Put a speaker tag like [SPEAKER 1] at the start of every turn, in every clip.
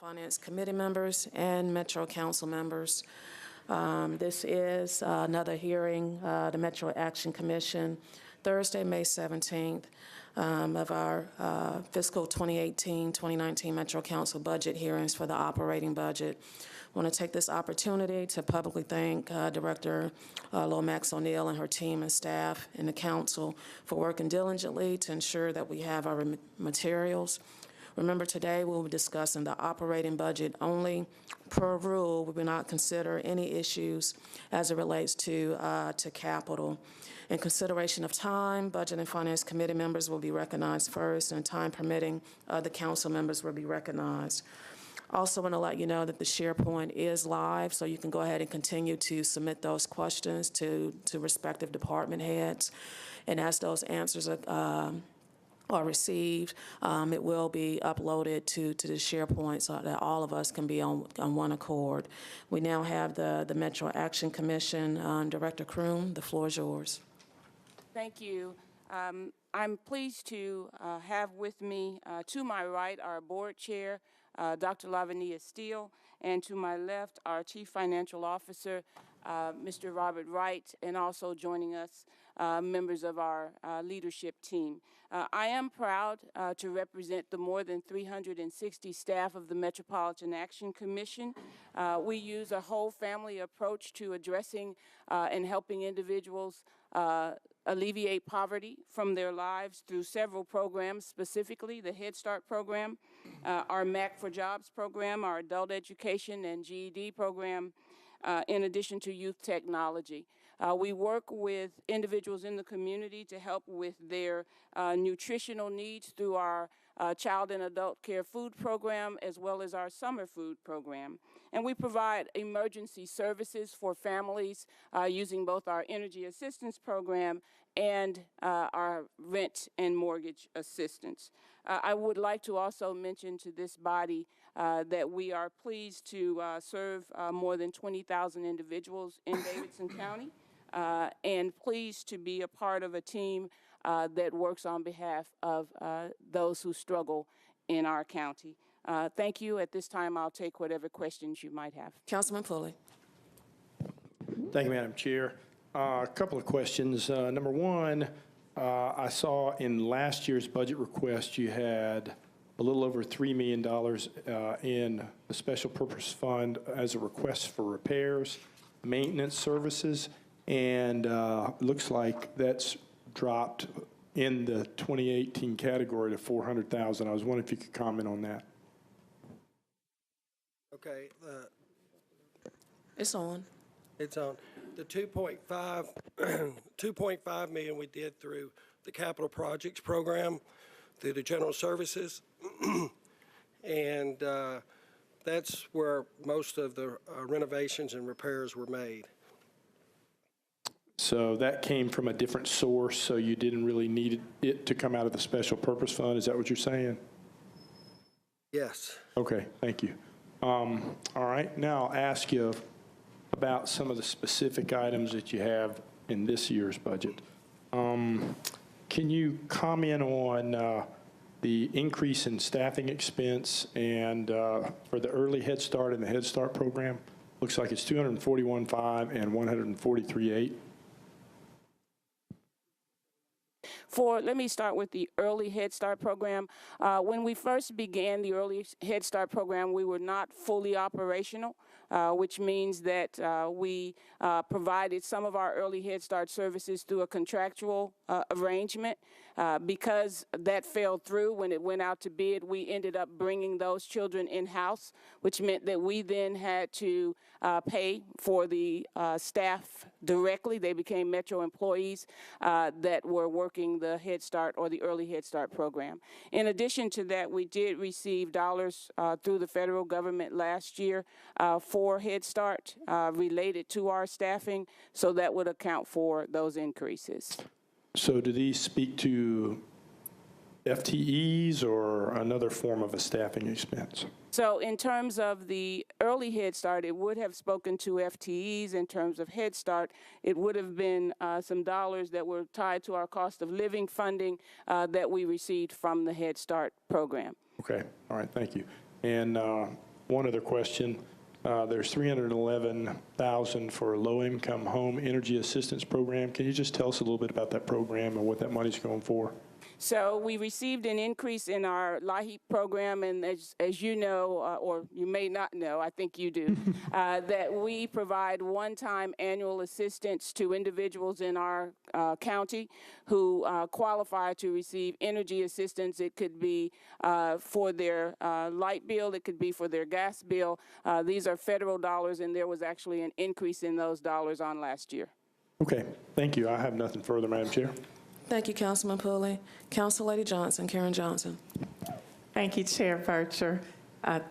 [SPEAKER 1] Finance Committee members and Metro Council members. This is another hearing, the Metro Action Commission, Thursday, May 17th, of our fiscal 2018-2019 Metro Council budget hearings for the operating budget. I want to take this opportunity to publicly thank Director Lomax O'Neill and her team and staff and the council for working diligently to ensure that we have our materials. Remember, today we'll be discussing the operating budget only. Per rule, we will not consider any issues as it relates to capital. In consideration of time, Budget and Finance Committee members will be recognized first, and time permitting, the council members will be recognized. Also want to let you know that the SharePoint is live, so you can go ahead and continue to submit those questions to respective department heads. And as those answers are received, it will be uploaded to the SharePoint so that all of us can be on one accord. We now have the Metro Action Commission. Director Kroom, the floor is yours.
[SPEAKER 2] Thank you. I'm pleased to have with me to my right our board chair, Dr. Lavinia Steele, and to my left our Chief Financial Officer, Mr. Robert Wright, and also joining us, members of our leadership team. I am proud to represent the more than 360 staff of the Metropolitan Action Commission. We use a whole family approach to addressing and helping individuals alleviate poverty from their lives through several programs, specifically the Head Start program, our MAC for Jobs program, our adult education and GED program, in addition to youth technology. We work with individuals in the community to help with their nutritional needs through our child and adult care food program, as well as our summer food program. And we provide emergency services for families using both our energy assistance program and our rent and mortgage assistance. I would like to also mention to this body that we are pleased to serve more than 20,000 individuals in Davidson County, and pleased to be a part of a team that works on behalf of those who struggle in our county. Thank you. At this time, I'll take whatever questions you might have.
[SPEAKER 1] Councilman Pulley.
[SPEAKER 3] Thank you, Madam Chair. A couple of questions. Number one, I saw in last year's budget request you had a little over $3 million in the Special Purpose Fund as a request for repairs, maintenance services, and looks like that's dropped in the 2018 category to $400,000. I was wondering if you could comment on that.
[SPEAKER 4] Okay.
[SPEAKER 1] It's on.
[SPEAKER 4] It's on. The 2.5 million we did through the capital projects program through the general services, and that's where most of the renovations and repairs were made.
[SPEAKER 3] So that came from a different source, so you didn't really need it to come out of the Special Purpose Fund. Is that what you're saying?
[SPEAKER 4] Yes.
[SPEAKER 3] Okay, thank you. All right, now I'll ask you about some of the specific items that you have in this year's budget. Can you comment on the increase in staffing expense and for the early Head Start and the Head Start program? Looks like it's $241,500 and $143,800.
[SPEAKER 2] Let me start with the Early Head Start program. When we first began the Early Head Start program, we were not fully operational, which means that we provided some of our Early Head Start services through a contractual arrangement. Because that fell through when it went out to bid, we ended up bringing those children in-house, which meant that we then had to pay for the staff directly. They became Metro employees that were working the Head Start or the Early Head Start program. In addition to that, we did receive dollars through the federal government last year for Head Start related to our staffing, so that would account for those increases.
[SPEAKER 3] So do these speak to FTEs or another form of a staffing expense?
[SPEAKER 2] So in terms of the Early Head Start, it would have spoken to FTEs. In terms of Head Start, it would have been some dollars that were tied to our cost of living funding that we received from the Head Start program.
[SPEAKER 3] Okay, all right, thank you. And one other question. There's $311,000 for a low-income home energy assistance program. Can you just tell us a little bit about that program and what that money's going for?
[SPEAKER 2] So we received an increase in our LIHEAP program, and as you know, or you may not know, I think you do, that we provide one-time annual assistance to individuals in our county who qualify to receive energy assistance. It could be for their light bill, it could be for their gas bill. These are federal dollars, and there was actually an increase in those dollars on last year.
[SPEAKER 3] Okay, thank you. I have nothing further, Madam Chair.
[SPEAKER 1] Thank you, Councilman Pulley. Council Lady Johnson, Karen Johnson.
[SPEAKER 5] Thank you, Chair Bircher.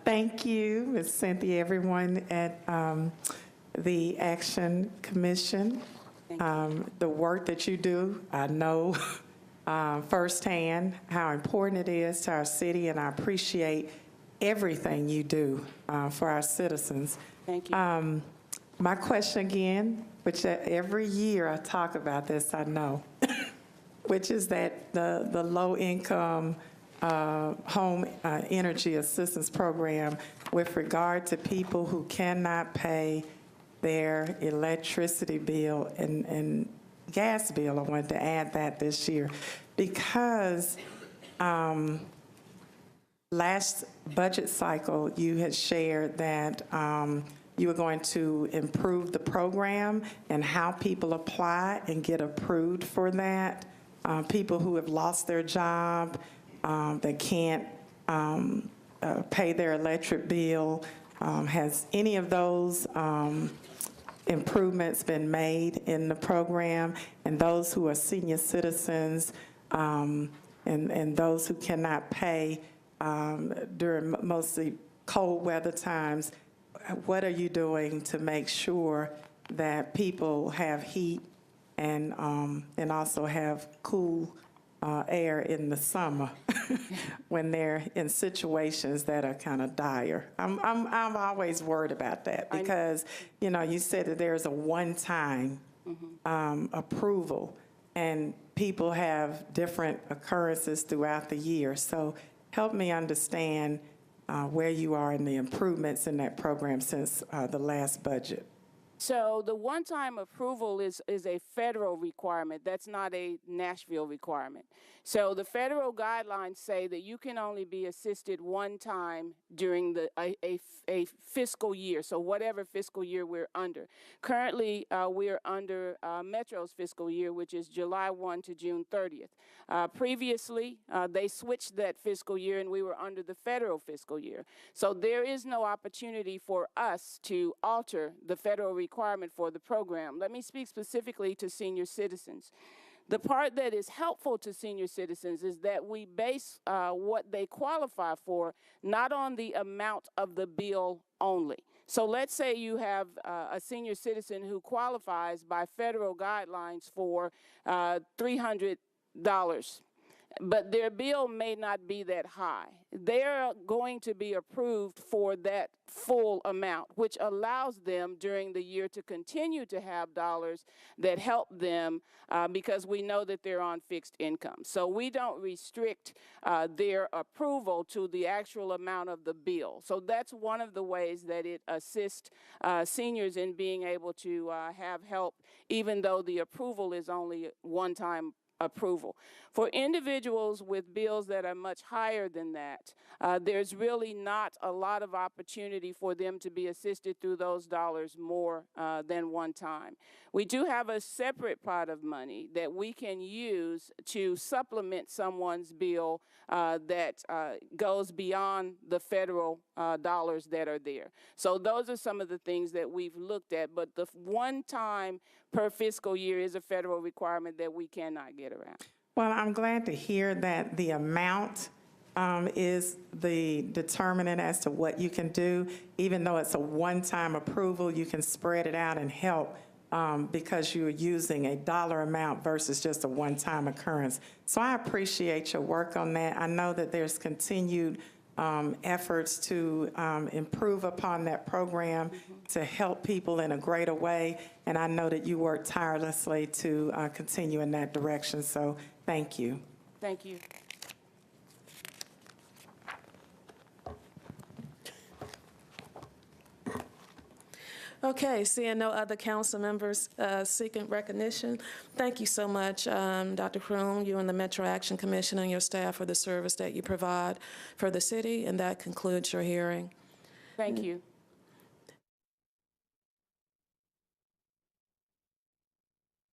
[SPEAKER 5] Thank you, Ms. Cynthia, everyone at the Action Commission. The work that you do, I know firsthand how important it is to our city, and I appreciate everything you do for our citizens.
[SPEAKER 2] Thank you.
[SPEAKER 5] My question again, which every year I talk about this, I know, which is that the low-income home energy assistance program with regard to people who cannot pay their electricity bill and gas bill. I wanted to add that this year because last budget cycle you had shared that you were going to improve the program and how people apply and get approved for that. People who have lost their job, that can't pay their electric bill. Has any of those improvements been made in the program? And those who are senior citizens and those who cannot pay during mostly cold weather times, what are you doing to make sure that people have heat and also have cool air in the summer when they're in situations that are kind of dire? I'm always worried about that because, you know, you said that there's a one-time approval, and people have different occurrences throughout the year. So help me understand where you are in the improvements in that program since the last budget.
[SPEAKER 2] So the one-time approval is a federal requirement. That's not a Nashville requirement. So the federal guidelines say that you can only be assisted one time during a fiscal year, so whatever fiscal year we're under. Currently, we're under Metro's fiscal year, which is July 1 to June 30th. Previously, they switched that fiscal year, and we were under the federal fiscal year. So there is no opportunity for us to alter the federal requirement for the program. Let me speak specifically to senior citizens. The part that is helpful to senior citizens is that we base what they qualify for not on the amount of the bill only. So let's say you have a senior citizen who qualifies by federal guidelines for $300, but their bill may not be that high. They're going to be approved for that full amount, which allows them during the year to continue to have dollars that help them because we know that they're on fixed income. So we don't restrict their approval to the actual amount of the bill. So that's one of the ways that it assists seniors in being able to have help, even though the approval is only one-time approval. For individuals with bills that are much higher than that, there's really not a lot of opportunity for them to be assisted through those dollars more than one time. We do have a separate pot of money that we can use to supplement someone's bill that goes beyond the federal dollars that are there. So those are some of the things that we've looked at, but the one time per fiscal year is a federal requirement that we cannot get around.
[SPEAKER 5] Well, I'm glad to hear that the amount is the determinant as to what you can do. Even though it's a one-time approval, you can spread it out and help because you're using a dollar amount versus just a one-time occurrence. So I appreciate your work on that. I know that there's continued efforts to improve upon that program to help people in a greater way, and I know that you work tirelessly to continue in that direction, so thank you.
[SPEAKER 2] Thank you.
[SPEAKER 1] Okay, seeing no other council members seeking recognition, thank you so much, Dr. Kroon, you and the Metro Action Commission and your staff for the service that you provide for the city, and that concludes your hearing.
[SPEAKER 2] Thank you.